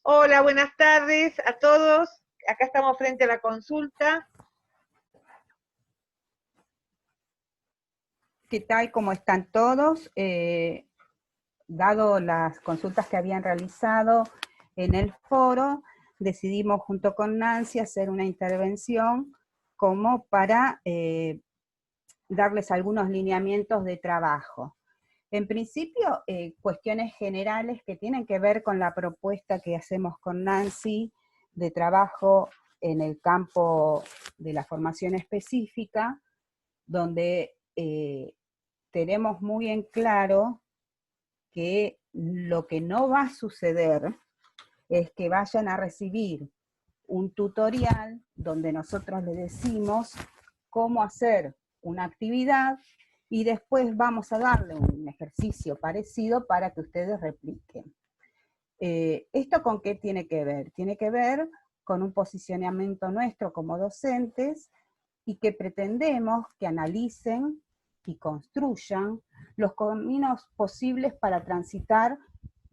Hola, buenas tardes a todos. Acá estamos frente a la consulta. ¿Qué tal? ¿Cómo están todos? Dado las consultas que habían realizado en el foro, decidimos junto con Nancy hacer una intervención como para darles algunos lineamientos de trabajo. En principio, cuestiones generales que tienen que ver con la propuesta que hacemos con Nancy de trabajo en el campo de la formación específica, donde tenemos muy en claro que lo que no va a suceder es que vayan a recibir un tutorial donde nosotros les decimos cómo hacer una actividad y después vamos a darle un ejercicio parecido para que ustedes repliquen. ¿Esto con qué tiene que ver? Tiene que ver con un posicionamiento nuestro como docentes y que pretendemos que analicen y construyan los caminos posibles para transitar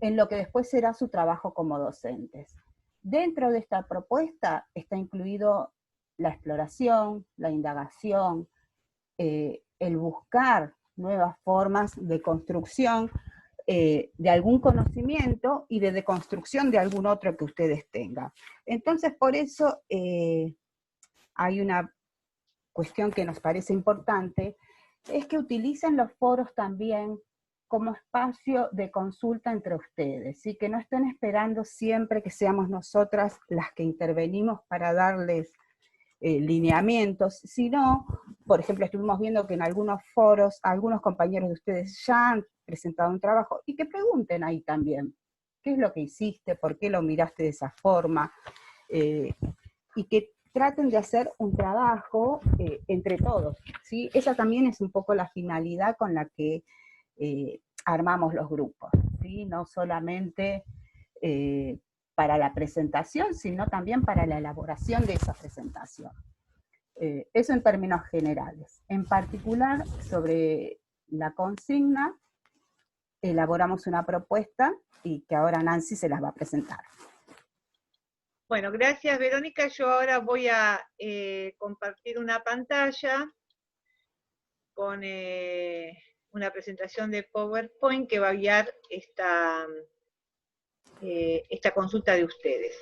en lo que después será su trabajo como docentes. Dentro de esta propuesta está incluido la exploración, la indagación, el buscar nuevas formas de construcción de algún conocimiento y de deconstrucción de algún otro que ustedes tengan. Entonces, por eso hay una cuestión que nos parece importante, es que utilicen los foros también como espacio de consulta entre ustedes, ¿sí? Que no estén esperando siempre que seamos nosotras las que intervenimos para darles lineamientos, sino, por ejemplo, estuvimos viendo que en algunos foros algunos compañeros de ustedes ya han presentado un trabajo, y que pregunten ahí también, ¿qué es lo que hiciste? ¿Por qué lo miraste de esa forma? Y que traten de hacer un trabajo entre todos, ¿sí? Esa también es un poco la finalidad con la que armamos los grupos, ¿sí? No solamente para la presentación, sino también para la elaboración de esa presentación. Eso en términos generales. En particular, sobre la consigna, elaboramos una propuesta y que ahora Nancy se las va a presentar. Bueno, gracias Verónica. Yo ahora voy a compartir una pantalla con una presentación de PowerPoint que va a guiar esta consulta de ustedes.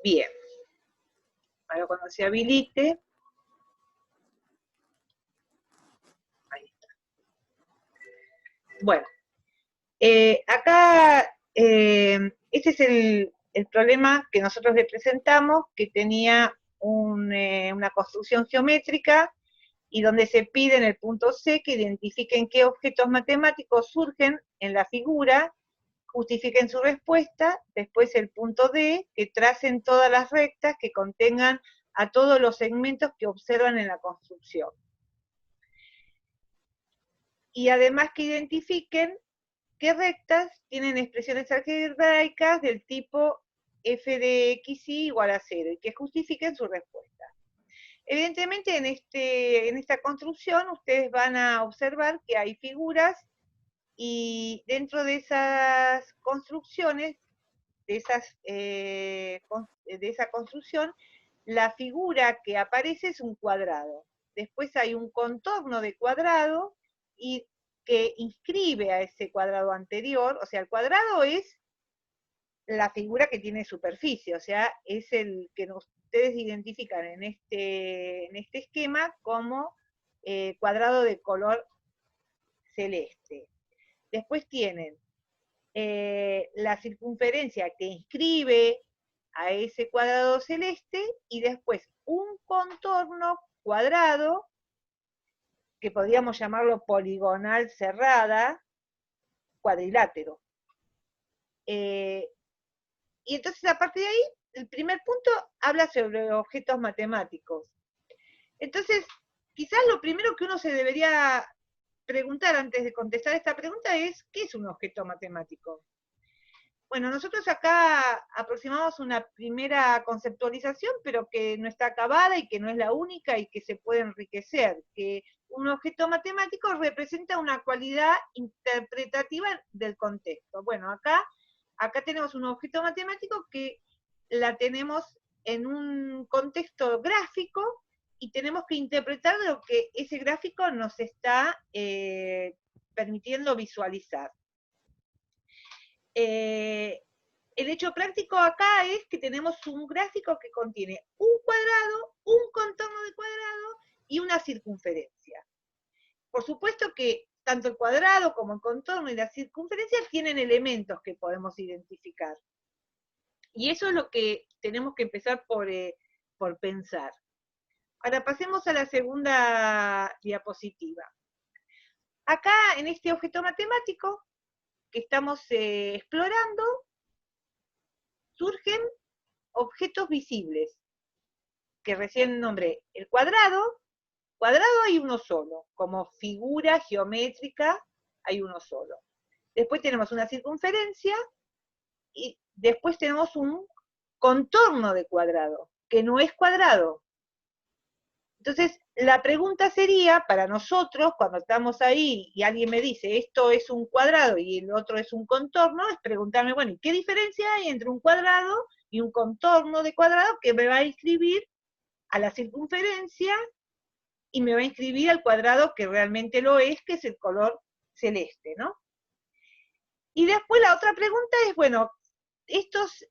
Bien. Ahora cuando se habilite. Ahí está. Bueno. Acá, este es el problema que nosotros le presentamos, que tenía una construcción geométrica y donde se pide en el punto C que identifiquen qué objetos matemáticos surgen en la figura, justifiquen su respuesta, después el punto D, que tracen todas las rectas que contengan a todos los segmentos que observan en la construcción. Y además que identifiquen qué rectas tienen expresiones algebraicas del tipo f de xy igual a 0 y que justifiquen su respuesta. Evidentemente en esta construcción ustedes van a observar que hay figuras y dentro de esas construcciones, de esa construcción, la figura que aparece es un cuadrado. Después hay un contorno de cuadrado y que inscribe a ese cuadrado anterior, o sea, el cuadrado es la figura que tiene superficie, o sea, es el que ustedes identifican en este esquema como cuadrado de color celeste. Después tienen la circunferencia que inscribe a ese cuadrado celeste y después un contorno cuadrado que podríamos llamarlo poligonal cerrada, cuadrilátero. Y entonces a partir de ahí, el primer punto habla sobre objetos matemáticos. Entonces, quizás lo primero que uno se debería preguntar antes de contestar esta pregunta es, ¿qué es un objeto matemático? Bueno, nosotros acá aproximamos una primera conceptualización, pero que no está acabada y que no es la única y que se puede enriquecer, que un objeto matemático representa una cualidad interpretativa del contexto. Bueno, acá tenemos un objeto matemático que la tenemos en un contexto gráfico y tenemos que interpretar lo que ese gráfico nos está permitiendo visualizar. El hecho práctico acá es que tenemos un gráfico que contiene un cuadrado, un contorno de cuadrado y una circunferencia. Por supuesto que tanto el cuadrado como el contorno y la circunferencia tienen elementos que podemos identificar. Y eso es lo que tenemos que empezar por pensar. Ahora pasemos a la segunda diapositiva. Acá en este objeto matemático que estamos explorando, surgen objetos visibles, que recién nombré. El cuadrado hay uno solo, como figura geométrica hay uno solo. Después tenemos una circunferencia, y después tenemos un contorno de cuadrado, que no es cuadrado. Entonces, la pregunta sería, para nosotros, cuando estamos ahí y alguien me dice, esto es un cuadrado y el otro es un contorno, es preguntarme, bueno, ¿y qué diferencia hay entre un cuadrado y un contorno de cuadrado que me va a inscribir a la circunferencia y me va a inscribir al cuadrado que realmente lo es, que es el color celeste, ¿no? Y después la otra pregunta es, bueno, estos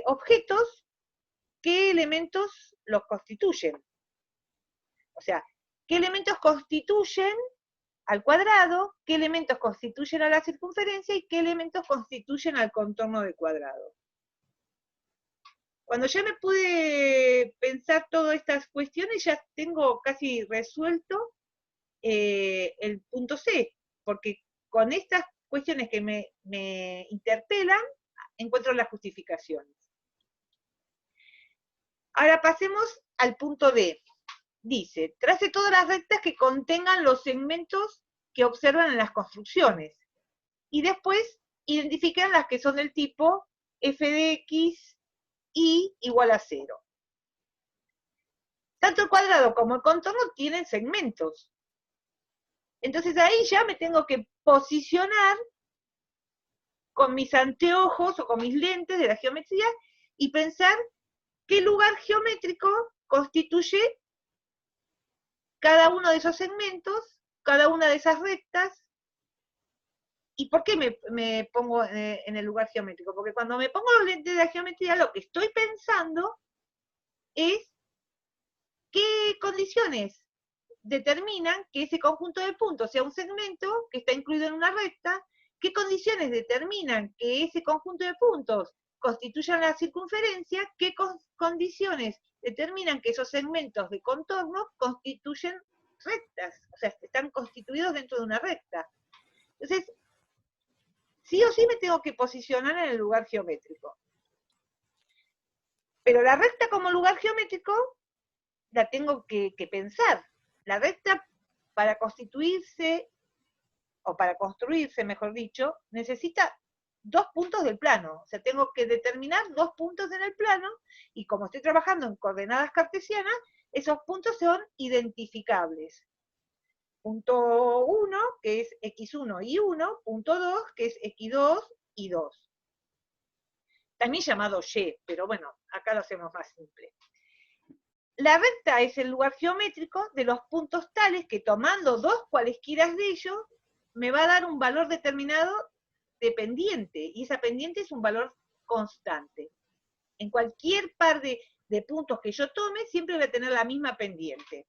objetos, ¿qué elementos los constituyen? O sea, ¿qué elementos constituyen al cuadrado? ¿Qué elementos constituyen a la circunferencia? ¿Y qué elementos constituyen al contorno del cuadrado? Cuando ya me pude pensar todas estas cuestiones, ya tengo casi resuelto el punto C, porque con estas cuestiones que me interpelan, encuentro las justificaciones. Ahora pasemos al punto D. Dice, trace todas las rectas que contengan los segmentos que observan en las construcciones. Y después identifican las que son del tipo f de x y igual a 0. Tanto el cuadrado como el contorno tienen segmentos. Entonces ahí ya me tengo que posicionar con mis anteojos o con mis lentes de la geometría y pensar qué lugar geométrico constituye cada uno de esos segmentos, cada una de esas rectas. ¿Y por qué me pongo en el lugar geométrico? Porque cuando me pongo los lentes de la geometría, lo que estoy pensando es qué condiciones determinan que ese conjunto de puntos sea un segmento que está incluido en una recta, qué condiciones determinan que ese conjunto de puntos constituyan la circunferencia, qué condiciones determinan que esos segmentos de contorno constituyen rectas, o sea, están constituidos dentro de una recta. Entonces, sí o sí me tengo que posicionar en el lugar geométrico. Pero la recta como lugar geométrico la tengo que pensar. La recta, para constituirse, o para construirse, mejor dicho, necesita 2 puntos del plano. O sea, tengo que determinar 2 puntos en el plano, y como estoy trabajando en coordenadas cartesianas, esos puntos son identificables. Punto 1, que es x1 y 1, punto 2, que es x2 y 2. También llamado y, pero bueno, acá lo hacemos más simple. La recta es el lugar geométrico de los puntos tales que, tomando 2 cualesquiera de ellos, me va a dar un valor determinado de pendiente, y esa pendiente es un valor constante. En cualquier par de puntos que yo tome, siempre voy a tener la misma pendiente.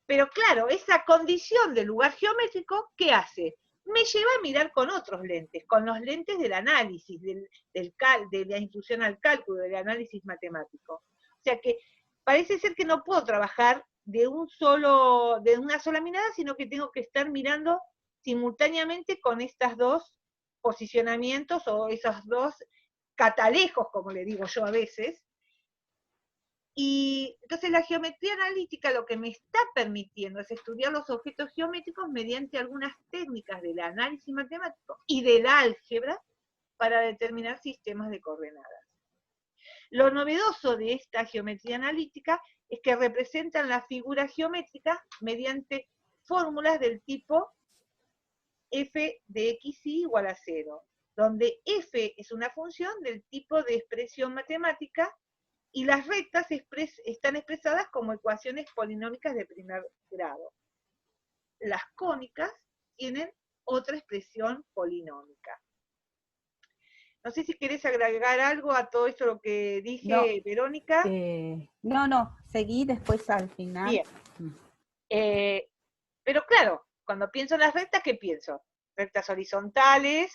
Pero claro, esa condición del lugar geométrico, ¿qué hace? Me lleva a mirar con otros lentes, con los lentes del análisis, de la instrucción al cálculo, del análisis matemático. O sea que parece ser que no puedo trabajar de una sola mirada, sino que tengo que estar mirando simultáneamente con estos 2 posicionamientos, o esos 2 catalejos, como le digo yo a veces. Y entonces la geometría analítica lo que me está permitiendo es estudiar los objetos geométricos mediante algunas técnicas del análisis matemático y del álgebra para determinar sistemas de coordenadas. Lo novedoso de esta geometría analítica es que representan la figura geométrica mediante fórmulas del tipo f de xy igual a 0. donde f es una función del tipo de expresión matemática y las rectas están expresadas como ecuaciones polinómicas de primer grado. Las cónicas tienen otra expresión polinómica. No sé si querés agregar algo a todo esto lo que dije, No, Verónica. no, seguí después al final. Bien. Pero claro, cuando pienso en las rectas, ¿qué pienso? Rectas horizontales,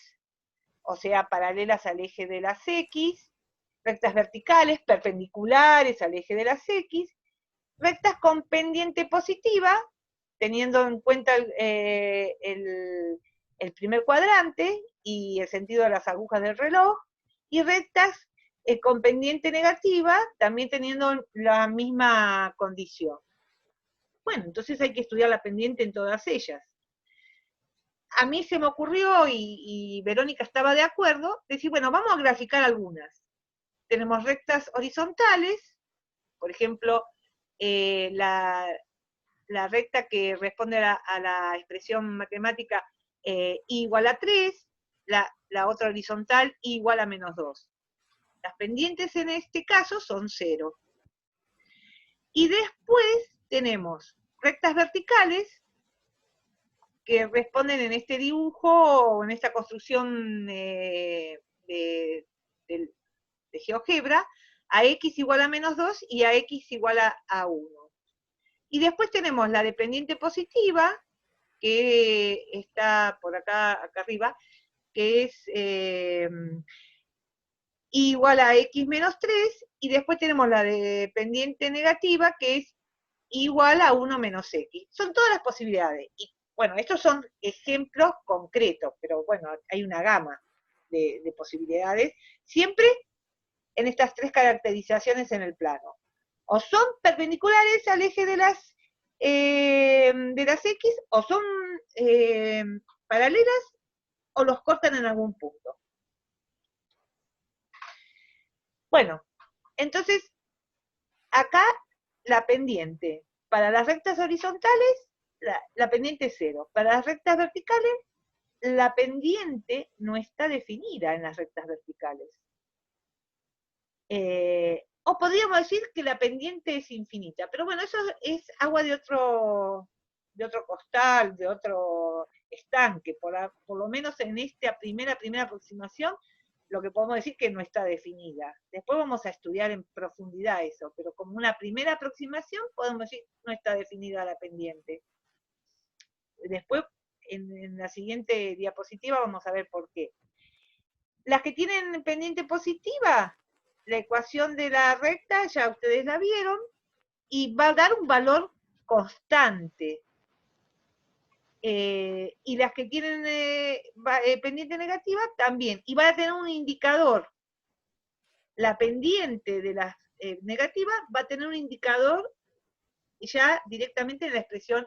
o sea, paralelas al eje de las X, rectas verticales, perpendiculares al eje de las X, rectas con pendiente positiva, teniendo en cuenta el primer cuadrante y el sentido de las agujas del reloj, y rectas con pendiente negativa, también teniendo la misma condición. Bueno, entonces hay que estudiar la pendiente en todas ellas. A mí se me ocurrió, y Verónica estaba de acuerdo, decir, bueno, vamos a graficar algunas. Tenemos rectas horizontales, por ejemplo, la recta que responde a la expresión matemática I igual a 3, la otra horizontal I igual a menos 2. Las pendientes en este caso son 0. Y después tenemos rectas verticales que responden en este dibujo o en esta construcción de GeoGebra a x igual a menos 2 y a x igual a 1. Y después tenemos la dependiente positiva, que está por acá arriba, que es igual a x menos 3, y después tenemos la dependiente negativa, que es igual a 1 menos x. Son todas las posibilidades. Y bueno, estos son ejemplos concretos, pero bueno, hay una gama de posibilidades, siempre en estas tres caracterizaciones en el plano. O son perpendiculares al eje de las X, o son paralelas, o los cortan en algún punto. Bueno, entonces, acá la pendiente. Para las rectas horizontales, la pendiente es 0. Para las rectas verticales, la pendiente no está definida en las rectas verticales. O podríamos decir que la pendiente es infinita, pero bueno, eso es agua de otro costal, de otro estanque, por lo menos en esta primera aproximación, lo que podemos decir que no está definida. Después vamos a estudiar en profundidad eso, pero como una primera aproximación podemos decir que no está definida la pendiente. Después, en la siguiente diapositiva vamos a ver por qué. Las que tienen pendiente positiva, la ecuación de la recta, ya ustedes la vieron, y va a dar un valor constante. Y las que tienen pendiente negativa, también. Y va a tener un indicador. La pendiente de las negativas va a tener un indicador ya directamente en la expresión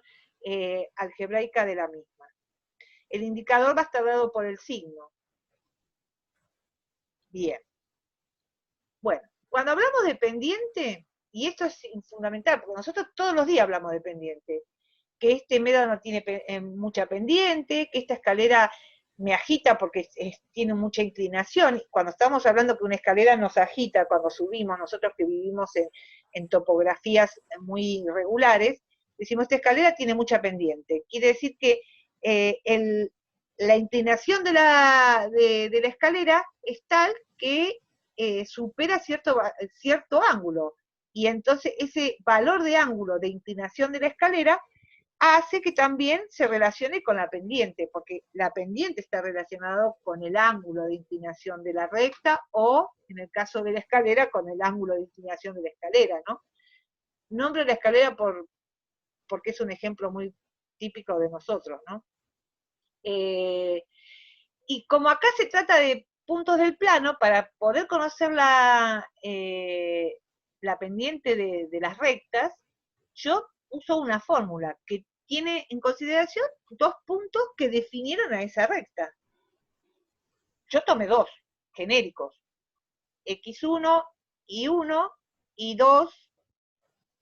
algebraica de la misma. El indicador va a estar dado por el signo. Bien. Bueno, cuando hablamos de pendiente, y esto es fundamental, porque nosotros todos los días hablamos de pendiente, que este médano tiene mucha pendiente, que esta escalera me agita porque tiene mucha inclinación. Cuando estamos hablando que una escalera nos agita cuando subimos, nosotros que vivimos en topografías muy irregulares, decimos, esta escalera tiene mucha pendiente. Quiere decir que la inclinación de la escalera es tal que supera cierto ángulo. Y entonces ese valor de ángulo de inclinación de la escalera hace que también se relacione con la pendiente, porque la pendiente está relacionado con el ángulo de inclinación de la recta, o, en el caso de la escalera, con el ángulo de inclinación de la escalera, ¿no? Nombro la escalera porque es un ejemplo muy típico de nosotros, ¿no? Y como acá se trata de puntos del plano, para poder conocer la pendiente de las rectas, yo uso una fórmula que tiene en consideración dos puntos que definieron a esa recta. Yo tomé dos genéricos, x1, y1, y2,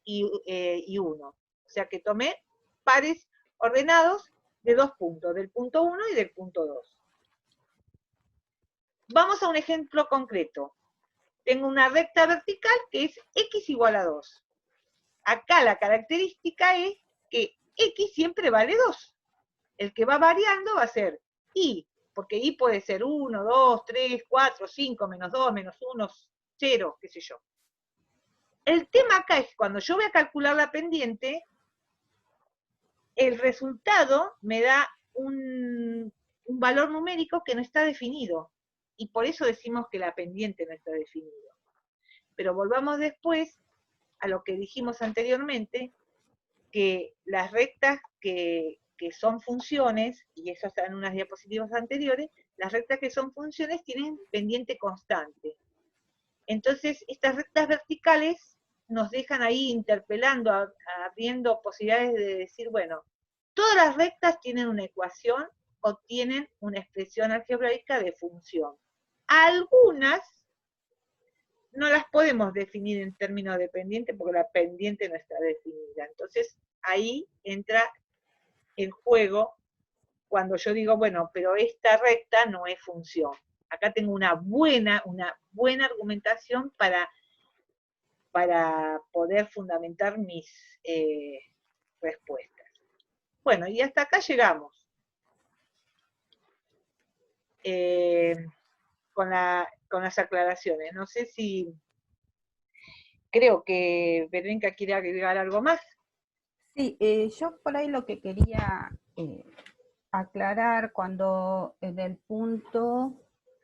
y 1. O sea que tomé pares ordenados de dos puntos, del punto 1 y del punto 2. Vamos a un ejemplo concreto. Tengo una recta vertical que es x igual a 2. Acá la característica es que x siempre vale 2. El que va variando va a ser y, porque y puede ser 1, 2, 3, 4, 5, menos 2, menos 1, 0, qué sé yo. El tema acá es que cuando yo voy a calcular la pendiente, el resultado me da un valor numérico que no está definido. Y por eso decimos que la pendiente no está definida. Pero volvamos después a lo que dijimos anteriormente, que las rectas que son funciones, y eso está en unas diapositivas anteriores, las rectas que son funciones tienen pendiente constante. Entonces, estas rectas verticales nos dejan ahí interpelando, abriendo posibilidades de decir, bueno, todas las rectas tienen una ecuación o tienen una expresión algebraica de función. Algunas no las podemos definir en términos de pendiente porque la pendiente no está definida. Entonces, ahí entra en juego cuando yo digo, bueno, pero esta recta no es función. Acá tengo una buena argumentación para poder fundamentar mis respuestas. Bueno, y hasta acá llegamos. Con las aclaraciones. No sé si... Creo que Verónica quiere agregar algo más. Sí, yo por ahí lo que quería aclarar cuando en el punto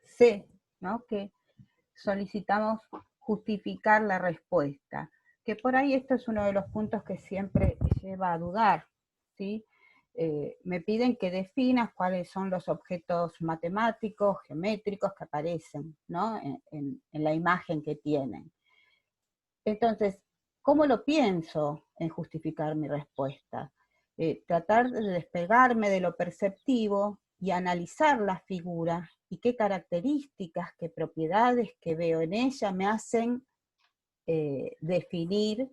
C, ¿no? Que solicitamos justificar la respuesta, que por ahí esto es uno de los puntos que siempre lleva a dudar, ¿sí? Me piden que definas cuáles son los objetos matemáticos, geométricos que aparecen, ¿no? en la imagen que tienen. Entonces, ¿cómo lo pienso en justificar mi respuesta? Tratar de despegarme de lo perceptivo y analizar la figura y qué características, qué propiedades que veo en ella me hacen definir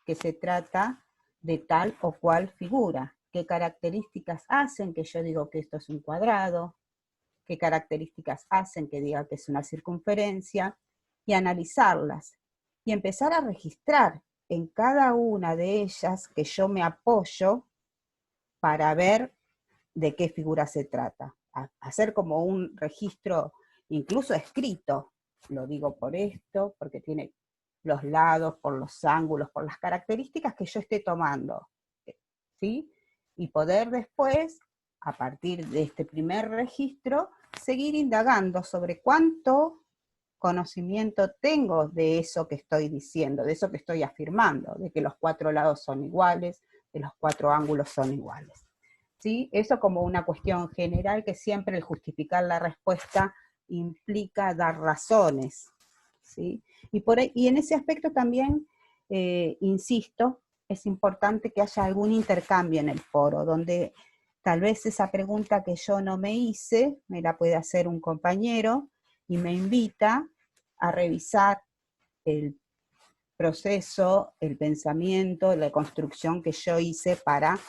que se trata de tal o cual figura. ¿Qué características hacen que yo digo que esto es un cuadrado? ¿Qué características hacen que diga que es una circunferencia? Y analizarlas. Y empezar a registrar en cada una de ellas que yo me apoyo para ver de qué figura se trata. Hacer como un registro incluso escrito. Lo digo por esto, porque tiene los lados, por los ángulos, por las características que yo esté tomando, ¿sí? Y poder después, a partir de este primer registro, seguir indagando sobre cuánto conocimiento tengo de eso que estoy diciendo, de eso que estoy afirmando, de que los 4 lados son iguales, de los 4 ángulos son iguales. ¿Sí? Eso como una cuestión general, que siempre el justificar la respuesta implica dar razones, ¿sí? Y en ese aspecto también, insisto, es importante que haya algún intercambio en el foro, donde tal vez esa pregunta que yo no me hice, me la puede hacer un compañero, y me invita a revisar el proceso, el pensamiento, la construcción que yo hice para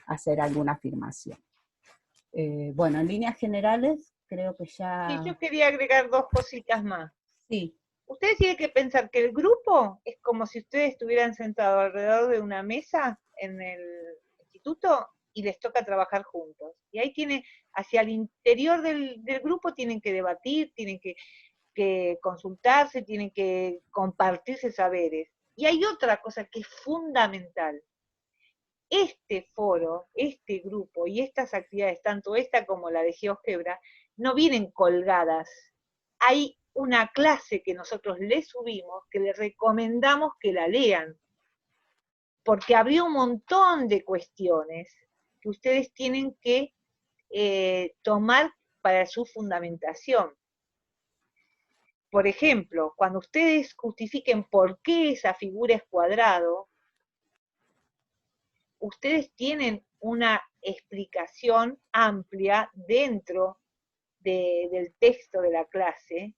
hacer alguna afirmación. Bueno, en líneas generales, creo que ya... Sí, yo quería agregar 2 cositas más. Sí. Ustedes tienen que pensar que el grupo es como si ustedes estuvieran sentados alrededor de una mesa en el instituto y les toca trabajar juntos. Y ahí hacia el interior del grupo tienen que debatir, tienen que consultarse, tienen que compartirse saberes. Y hay otra cosa que es fundamental. Este foro, este grupo y estas actividades, tanto esta como la de GeoGebra, no vienen colgadas. Hay una clase que nosotros les subimos, que les recomendamos que la lean, porque habría un montón de cuestiones que ustedes tienen que tomar para su fundamentación. Por ejemplo, cuando ustedes justifiquen por qué esa figura es cuadrado, ustedes tienen una explicación amplia dentro del texto de la clase,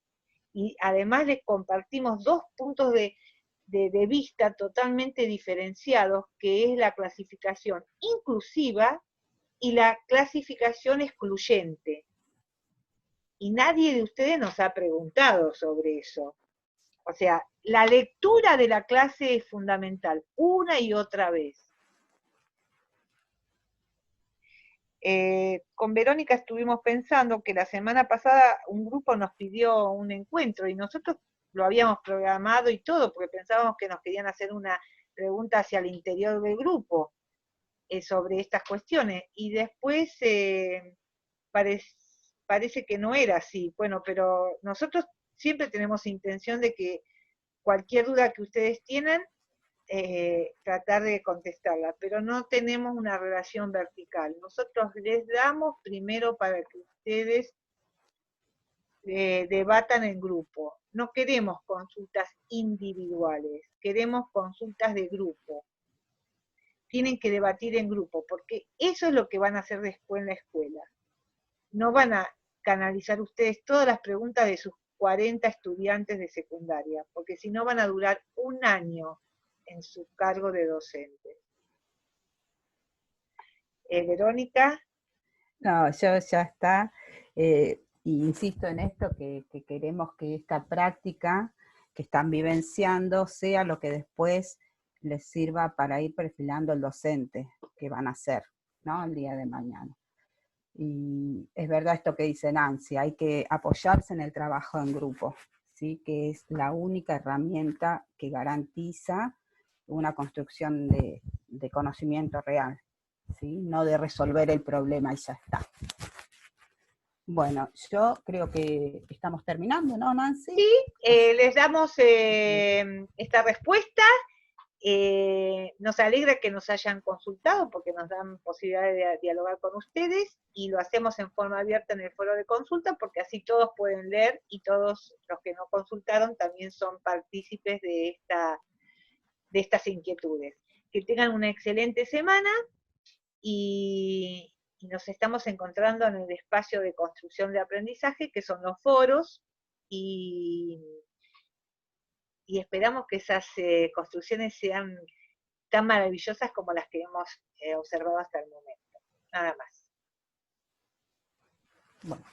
y además les compartimos 2 puntos de vista totalmente diferenciados, que es la clasificación inclusiva y la clasificación excluyente. y nadie de ustedes nos ha preguntado sobre eso. O sea, la lectura de la clase es fundamental, una y otra vez. Con Verónica estuvimos pensando que la semana pasada un grupo nos pidió un encuentro y nosotros lo habíamos programado y todo, porque pensábamos que nos querían hacer una pregunta hacia el interior del grupo sobre estas cuestiones. Y después parece que no era así. Bueno, pero nosotros siempre tenemos intención de que cualquier duda que ustedes tienen, tratar de contestarla, pero no tenemos una relación vertical. Nosotros les damos primero para que ustedes debatan en grupo. No queremos consultas individuales, queremos consultas de grupo. Tienen que debatir en grupo, porque eso es lo que van a hacer después en la escuela. No van a canalizar ustedes todas las preguntas de sus 40 estudiantes de secundaria, porque si no van a durar un año en su cargo de docente. Verónica. No, yo ya está, insisto en esto, que queremos que esta práctica que están vivenciando sea lo que después les sirva para ir perfilando el docente que van a ser, ¿no? El día de mañana. Y es verdad esto que dice Nancy, hay que apoyarse en el trabajo en grupo, ¿sí? Que es la única herramienta que garantiza una construcción de conocimiento real, ¿sí? No de resolver el problema y ya está. Bueno, yo creo que estamos terminando, ¿no, Nancy? Sí, les damos esta respuesta. Nos alegra que nos hayan consultado porque nos dan posibilidad de dialogar con ustedes y lo hacemos en forma abierta en el foro de consulta porque así todos pueden leer y todos los que no consultaron también son partícipes de estas inquietudes. Que tengan una excelente semana y nos estamos encontrando en el espacio de construcción de aprendizaje que son los foros y esperamos que esas construcciones sean tan maravillosas como las que hemos observado hasta el momento. Nada más. Bueno.